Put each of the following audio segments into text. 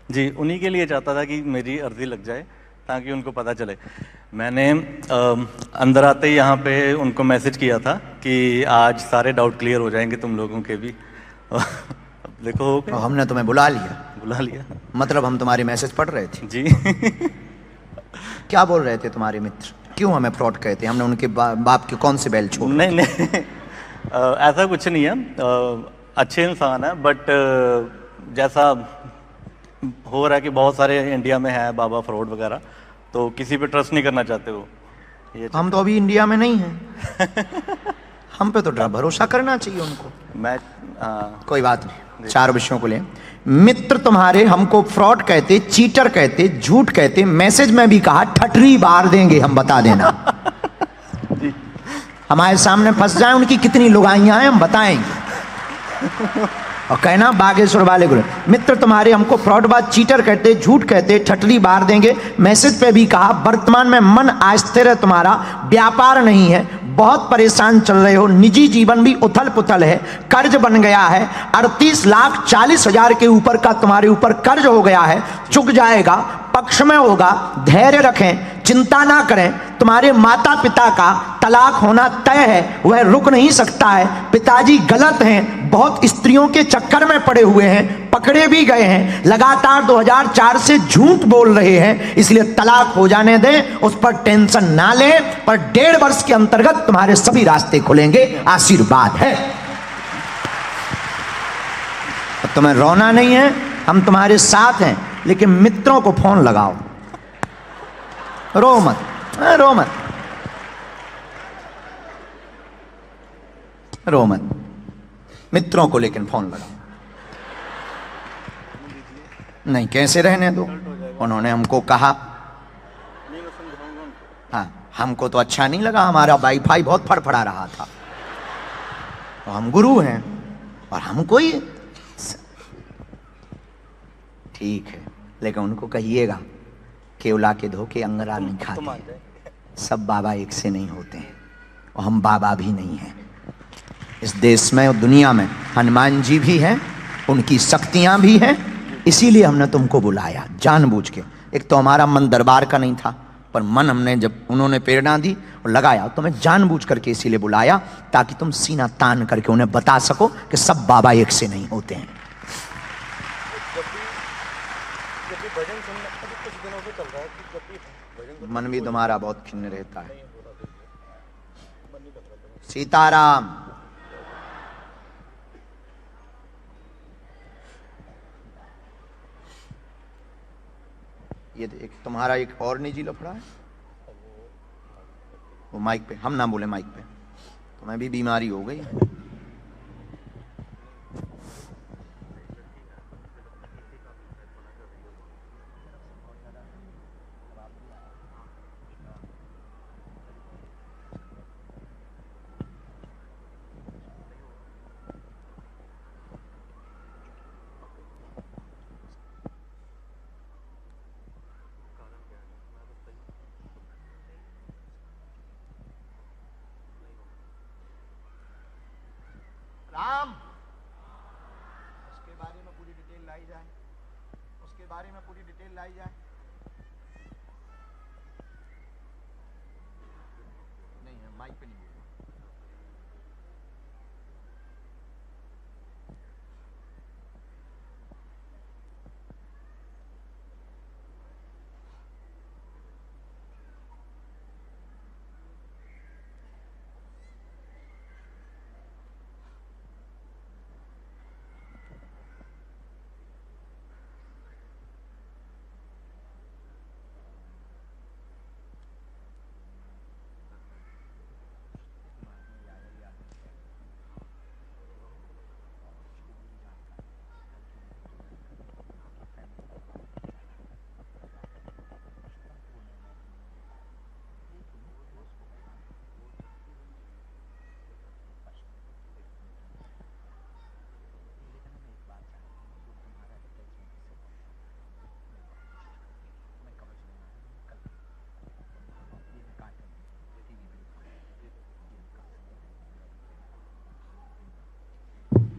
जी, उन्हीं के लिए चाहता था कि मेरी अर्जी लग जाए ताकि उनको पता चले। मैंने अंदर आते ही यहाँ पे उनको मैसेज किया था कि आज सारे डाउट क्लियर हो जाएंगे तुम लोगों के भी। अब देखो हो और गए। हमने तुम्हें बुला लिया, बुला लिया। मतलब हम तुम्हारी मैसेज पढ़ रहे थे। जी। क्या बोल रहे थे तुम्हारे मित्र, क्यों हमें फ्रॉड कहते हैं, हमने उनके बाप के कौन से बैल छोड़ नहीं रखे? नहीं, ऐसा कुछ नहीं है। अच्छे इंसान है, बट जैसा हो रहा है कि बहुत सारे इंडिया में है बाबा फ्रॉड वगैरह, तो किसी पे ट्रस्ट नहीं करना चाहते वो, ये हम तो अभी इंडिया में नहीं हैं। हम पे तो भरोसा करना चाहिए उनको। मैं कोई बात नहीं, चार विषयों को ले। मित्र तुम्हारे हमको फ्रॉड कहते, चीटर कहते, झूठ कहते, मैसेज में भी कहा ठटरी बार देंगे हम, बता देना। हमारे सामने फंस जाए, उनकी कितनी लुगाइयां हैं हम बताएंगे। और कहना बागेश्वर वाले गुरु, मित्र तुम्हारे हमको फ्रॉडबाज चीटर कहते, झूठ कहते, ठटरी बार देंगे। मैसेज पे भी कहा वर्तमान में मन अस्थिर है तुम्हारा, व्यापार नहीं है, बहुत परेशान चल रहे हो, निजी जीवन भी उथल पुथल है, कर्ज बन गया है, 38,40,000 के ऊपर का तुम्हारे ऊपर कर्ज हो गया है, चुक जाएगा, पक्ष में होगा, धैर्य रखें, चिंता ना करें। तुम्हारे माता पिता का तलाक होना तय है, वह रुक नहीं सकता है। पिताजी गलत हैं, बहुत स्त्रियों के चक्कर में पड़े हुए हैं, पकड़े भी गए हैं, लगातार 2004 से झूठ बोल रहे हैं, इसलिए तलाक हो जाने दें, उस पर टेंशन ना लें। पर 1.5 वर्ष के अंतर्गत तुम्हारे सभी रास्ते खुलेंगे, आशीर्वाद है। तुम्हें रोना नहीं है, हम तुम्हारे साथ हैं, लेकिन मित्रों को फोन लगाओ, रो मत, रो मत, रो मत, मित्रों को लेकिन फोन लगाओ। नहीं, कैसे रहने दो, उन्होंने हमको कहा। हाँ, हमको तो अच्छा नहीं लगा, हमारा वाईफाई बहुत फड़फड़ा रहा था, तो हम गुरु हैं और हमको ही ठीक है, लेकिन उनको कहिएगा केवला के धोखे अंगरा नहीं खाते, सब बाबा एक से नहीं होते हैं, और हम बाबा भी नहीं हैं। इस देश में और दुनिया में हनुमान जी भी हैं, उनकी शक्तियां भी हैं, इसीलिए हमने तुमको बुलाया जानबूझ के। एक तो हमारा मन दरबार का नहीं था, पर मन हमने जब उन्होंने प्रेरणा दी और लगाया, तो मैं जानबूझ करके इसीलिए बुलाया ताकि तुम सीना तान करके उन्हें बता सको कि सब बाबा एक से नहीं होते हैं। मन भी तुम्हारा बहुत खिन्न रहता है। सीताराम। ये एक तुम्हारा एक और निजी लफड़ा है, वो माइक पे हम ना बोले, माइक पे तुम्हें भी बीमारी हो गई। राम, उसके बारे में पूरी डिटेल लाई जाए, उसके बारे में पूरी डिटेल लाई जाए। नहीं है, माइक पे नहीं बोलना।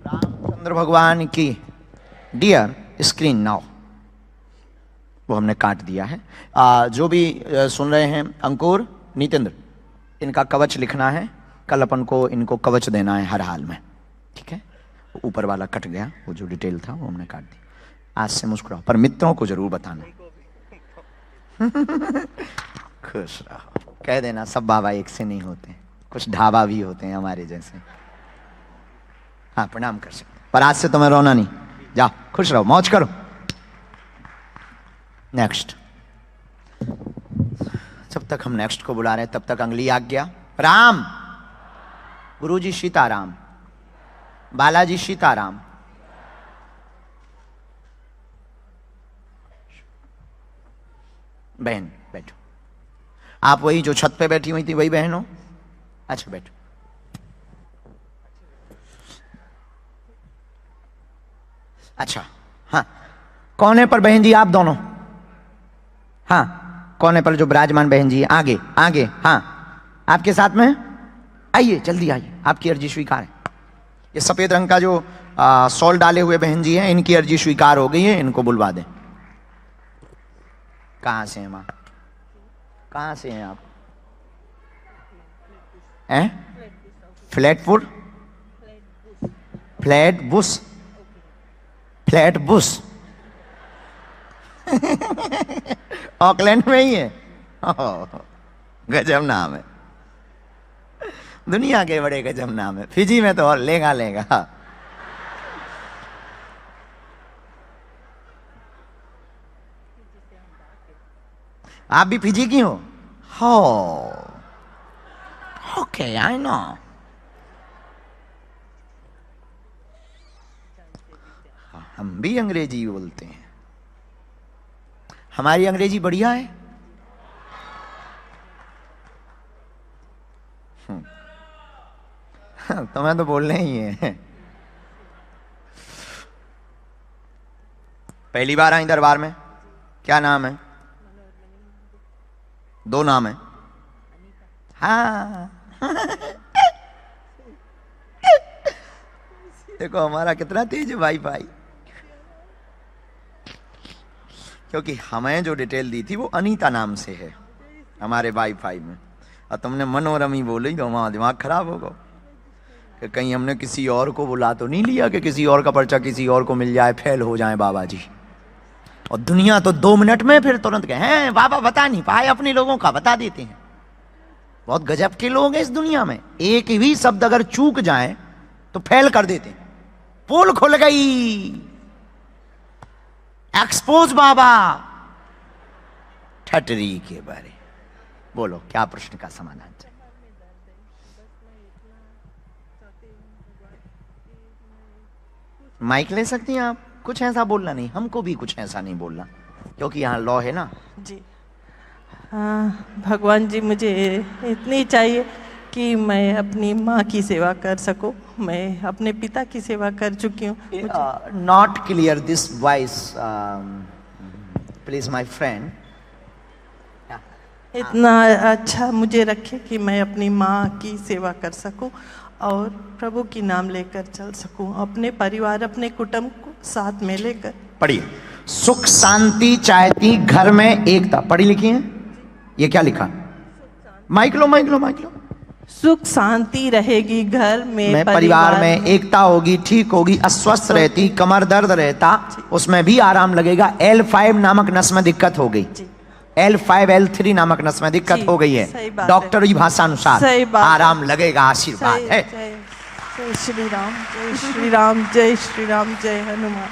रामचंद्र भगवान की डियर स्क्रीन नाउ। वो हमने काट दिया है। जो भी सुन रहे हैं, अंकुर, नितेंद्र, इनका कवच लिखना है। कल अपन को इनको कवच देना है हर हाल में, ठीक है। ऊपर वाला कट गया, वो जो डिटेल था वो हमने काट दिया। आज से मुस्कुराओ, पर मित्रों को जरूर बताना। खुश रहो, कह देना सब बाबा एक से नहीं होते, कुछ ढाबा भी होते हैं हमारे जैसे। हाँ, प्रणाम कर सकते, पर आज से तुम्हें रोना नहीं। जाओ, खुश रहो, मौज करो। नेक्स्ट। जब तक हम नेक्स्ट को बुला रहे हैं तब तक अगली आज्ञा। राम, गुरुजी सीताराम, बालाजी सीताराम। बहन बैठो। आप वही जो छत पे बैठी हुई थी वही बहन हो? अच्छा बैठो। अच्छा, हाँ, कोने पर बहन जी आप दोनों। हाँ, कोने पर जो विराजमान बहन जी, आगे आगे। हाँ, आपके साथ में आइए, जल्दी आइए, आपकी अर्जी स्वीकार है। ये सफेद रंग का जो शॉल डाले हुए बहन जी हैं, इनकी अर्जी स्वीकार हो गई है, इनको बुलवा दें। कहाँ से हैं माँ? कहाँ से हैं आप? Flatfoot, flat Bush, flat Bush Auckland में ही है। गजब नाम है, दुनिया के बड़े गजब नाम है। फिजी में तो और लेगा लेगा। आप भी फिजी की हो? Okay, I know. हम भी अंग्रेजी बोलते हैं, हमारी अंग्रेजी बढ़िया है। तुम्हें तो बोलना ही है। पहली बार आई दरबार में? क्या नाम है? दो नाम है। हाँ देखो हमारा कितना तेज है वाईफाई, क्योंकि हमें जो डिटेल दी थी वो अनीता नाम से है हमारे वाईफाई में, और तुमने मनोरमी बोली तो हमारा दिमाग खराब होगा कि कहीं हमने किसी और को बुला तो नहीं लिया कि किसी और का पर्चा किसी और को मिल जाए, फेल हो जाए बाबा जी। और दुनिया तो 2 मिनट में फिर तुरंत कहे हैं बाबा बता नहीं पाए, अपने लोगों का बता देते हैं। बहुत गजब के लोग हैं इस दुनिया में, एक भी शब्द अगर चूक जाए तो फेल कर देते हैं। पोल खुल गई, एक्सपोज बाबा। ठटरी के बारे बोलो, क्या प्रश्न का समाधान चाहिए? माइक ले सकती हैं आप? कुछ ऐसा बोलना नहीं, हमको भी कुछ ऐसा नहीं बोलना, क्योंकि यहाँ लॉ है ना जी। भगवान जी मुझे इतनी चाहिए कि मैं अपनी माँ की सेवा कर सकूं। मैं अपने पिता की सेवा कर चुकी हूँ। Not clear this voice please my friend. इतना अच्छा मुझे रखे कि मैं अपनी माँ की सेवा कर सकूं और प्रभु की नाम लेकर चल सकूं, अपने परिवार अपने कुटुंब को साथ में लेकर। पढ़िए, सुख शांति चाहती घर में एकता। पढ़ी लिखी है? ये क्या लिखा? माइक लो माइक लो माइक लो। सुख शांति रहेगी घर में, परिवार में एकता होगी, ठीक होगी, अस्वस्थ रहती, कमर दर्द रहता, उसमें भी आराम लगेगा। L5 नामक नस में दिक्कत हो गई, L5 L3 नामक नस में दिक्कत हो गई है, डॉक्टरी भाषा अनुसार आराम लगेगा। आशीर्वाद है। जय श्री राम, जय श्री राम, जय श्री राम, जय हनुमान।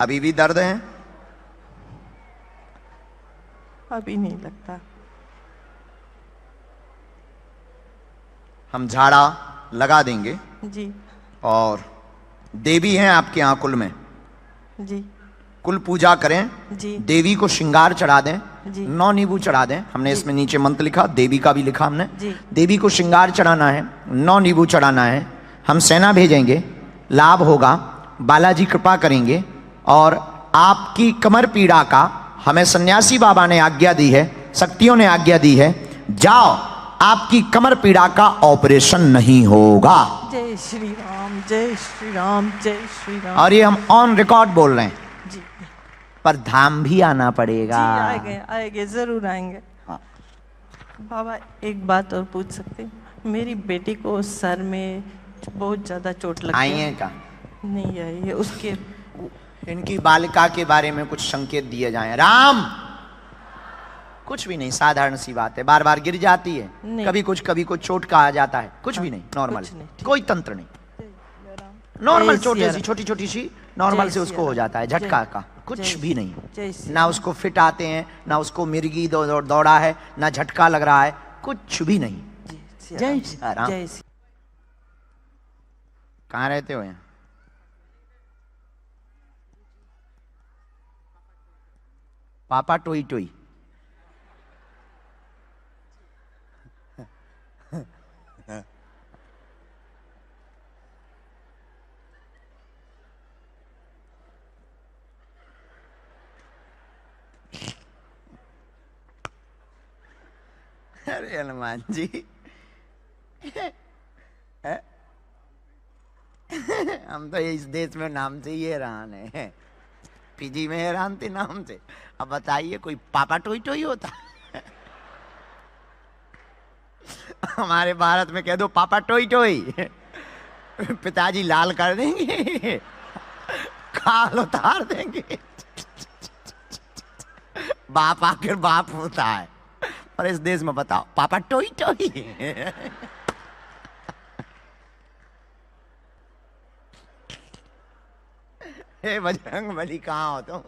अभी भी दर्द है? अभी नहीं लगता। हम झाड़ा लगा देंगे जी। और देवी हैं आपके यहाँ कुल में जी। कुल पूजा करें जी। देवी को श्रृंगार चढ़ा दें जी। 9 नींबू चढ़ा दें। हमने इसमें नीचे मंत्र लिखा, देवी का भी लिखा हमने। जी। देवी को श्रृंगार चढ़ाना है, 9 नींबू चढ़ाना है। हम सेना भेजेंगे, लाभ होगा, बालाजी कृपा करेंगे। और आपकी कमर पीड़ा का हमें सन्यासी बाबा ने आज्ञा दी है, शक्तियों ने आज्ञा दी है, जाओ आपकी कमर पीड़ा का ऑपरेशन नहीं होगा। जय श्री राम, जय श्री राम, जय श्री राम। और ये हम ऑन रिकॉर्ड बोल रहे हैं। जी। पर धाम भी आना पड़ेगा। जी आएंगे जरूर आएंगे। हाँ। बाबा एक बात और पूछ सकते हैं? मेरी बेटी को सर में बहुत ज़्यादा चोट लग आई गया। है का? नहीं आई है उसके। इनकी बालिका के बारे में कुछ संकेत दिए जाएं। राम, कुछ भी नहीं, साधारण सी बात है, बार बार गिर जाती है, कभी कुछ चोट कहा जाता है, कुछ भी नहीं, नॉर्मल, कोई तंत्र नहीं, नॉर्मल चोट ऐसी छोटी छोटी सी नॉर्मल से उसको हो जाता है, झटका का, कुछ भी नहीं। ना उसको फिट आते हैं, ना उसको मिर्गी दौड़ा है, ना झटका लग रहा है, कुछ भी नहीं। जय श्री राम। कहाँ रहते हो? यहाँ पापा टोई टोई। अरे हनुमान जी, हम तो इस देश में नाम से ही हैरान है, पीजी में हैरान थे नाम से, अब बताइए कोई पापा टोई टोई होता? हमारे भारत में कह दो पापा टोई टोई, पिताजी लाल कर देंगे, खाल उतार देंगे। बाप आखिर बाप होता है, और इस देश में बताओ पापा टोई टोई। हे बजरंग बली, कहाँ हो तुम?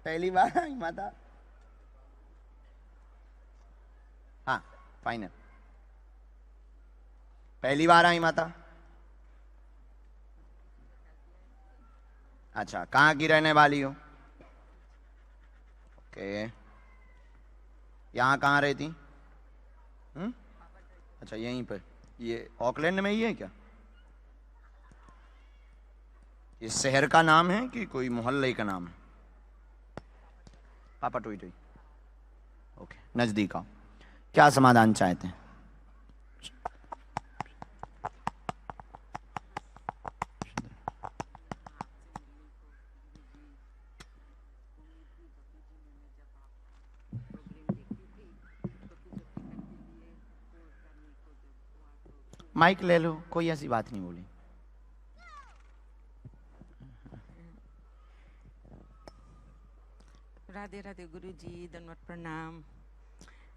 पहली बार आई माता? हाँ फाइनल, पहली बार आई माता? अच्छा, कहाँ की रहने वाली हो? ओके, यहाँ कहाँ रहती? अच्छा यहीं पर, ये ऑकलैंड में ही है क्या? ये शहर का नाम है कि कोई मोहल्ले का नाम है? पापा टोई टोई, ओके, नजदीक आओ। क्या समाधान चाहते हैं? माइक ले लो, कोई ऐसी बात नहीं बोली। राधे राधे गुरुजी, दंडवत प्रणाम।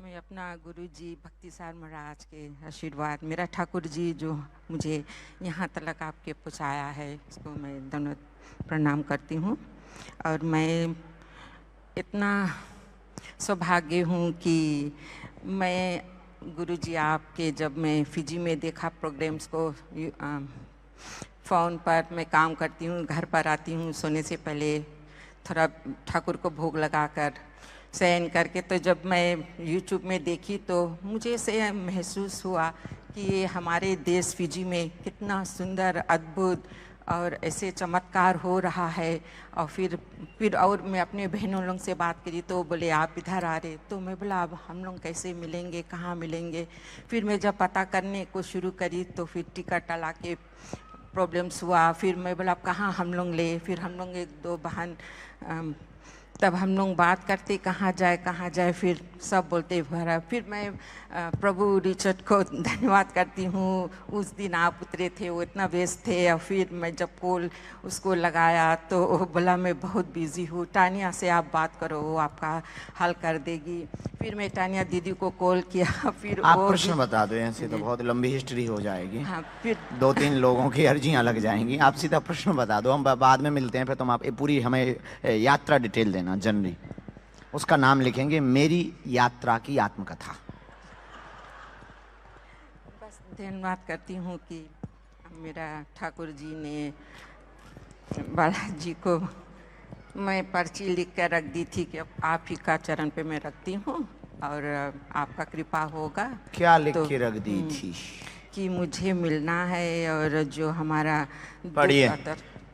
मैं अपना गुरुजी भक्तिसार महाराज के आशीर्वाद, मेरा ठाकुर जी जो मुझे यहाँ तक आपके पहुँचाया है, इसको मैं दंडवत प्रणाम करती हूँ। और मैं इतना सौभाग्य हूँ कि मैं गुरुजी आपके, जब मैं फिजी में देखा प्रोग्राम्स को, फ़ोन पर मैं काम करती हूँ, घर पर आती हूँ सोने से पहले थोड़ा ठाकुर को भोग लगाकर शयन करके, तो जब मैं यूट्यूब में देखी तो मुझे से महसूस हुआ कि ये हमारे देश फिजी में कितना सुंदर, अद्भुत और ऐसे चमत्कार हो रहा है। और फिर और मैं अपने बहनों लोग से बात करी तो बोले आप इधर आ रहे, तो मैं बोला अब हम लोग कैसे मिलेंगे, कहाँ मिलेंगे। फिर मैं जब पता करने को शुरू करी तो फिर टिकट अला के प्रॉब्लम्स हुआ। फिर मैं बोला अब कहाँ हम लोग ले, फिर हम लोग एक दो बहन, तब हम लोग बात करते कहाँ जाए, फिर सब बोलते भरा। फिर मैं प्रभु रिचर्ड को धन्यवाद करती हूँ, उस दिन आप उतरे थे, वो इतना व्यस्त थे। और फिर मैं जब कॉल उसको लगाया तो वो बोला मैं बहुत बिजी हूँ, टानिया से आप बात करो, वो आपका हल कर देगी। फिर मैं टानिया दीदी को कॉल किया। फिर आप प्रश्न बता दो, ऐसे तो बहुत लंबी हिस्ट्री हो जाएगी। हाँ, फिर 2-3 लोगों की अर्जियां लग जाएंगी। आप सीधा प्रश्न बता दो, हम बाद में मिलते हैं, फिर तुम आप पूरी हमें यात्रा डिटेल देना, जनरली उसका नाम लिखेंगे, मेरी यात्रा की आत्मकथा। बस धन्यवाद करती हूँ कि मेरा ठाकुर जी ने, बालाजी को मैं पर्ची लिख कर रख दी थी कि आप ही का चरण पे मैं रखती हूँ और आपका कृपा होगा। क्या लिख के रख दी थी? कि मुझे मिलना है और जो हमारा पढ़िए।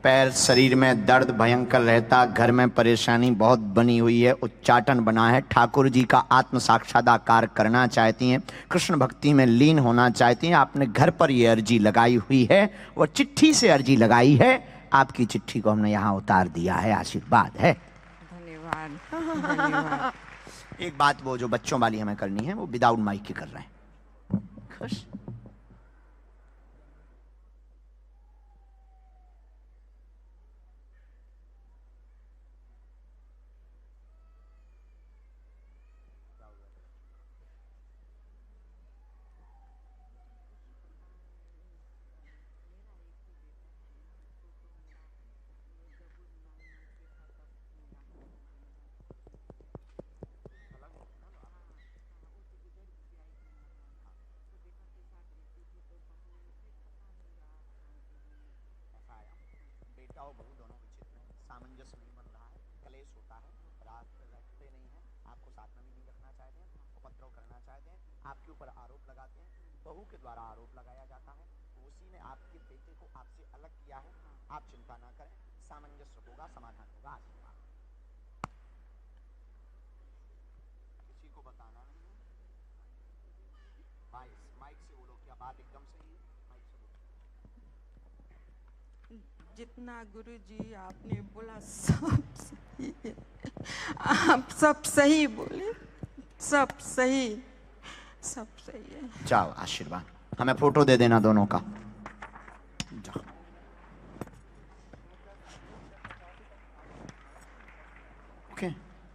पैर शरीर में दर्द भयंकर रहता, घर में परेशानी बहुत बनी हुई है, उच्चाटन बना है, ठाकुर जी का आत्म साक्षात्कार करना चाहती हैं, कृष्ण भक्ति में लीन होना चाहती हैं, आपने घर पर ये अर्जी लगाई हुई है, वो चिट्ठी से अर्जी लगाई है, आपकी चिट्ठी को हमने यहाँ उतार दिया है, आशीर्वाद है। धन्यवाद धन्यवाद। एक बात वो जो बच्चों वाली हमें करनी है वो विदाउट माइक की कर रहे हैं। खुश? बेटा और बहू दोनों के चित्त में सामंजस्य नहीं बन रहा है, कलेश होता है, रात रखते नहीं है, आपको साथ में भी नहीं रखना चाहते हैं, उपद्रव करना चाहते हैं, आपके ऊपर आरोप लगाते हैं, बहू के द्वारा आरोप लगाया जाता है, उसी ने आपके बेटे को आपसे अलग किया है। आप चिंता ना करें, सामंजस्य होगा, समाधान होगा। आशीर्वाद। किसी को बताना नहीं है। माइक से बोलो, क्या बात एकदम सही है? माइक से बोलो। जितना गुरुजी आपने बोला सब सही है, आप सब सही बोले, सब सही, सब सही है। जाओ, आशीर्वाद। हमें फोटो दे देना दोनों का। जाओ।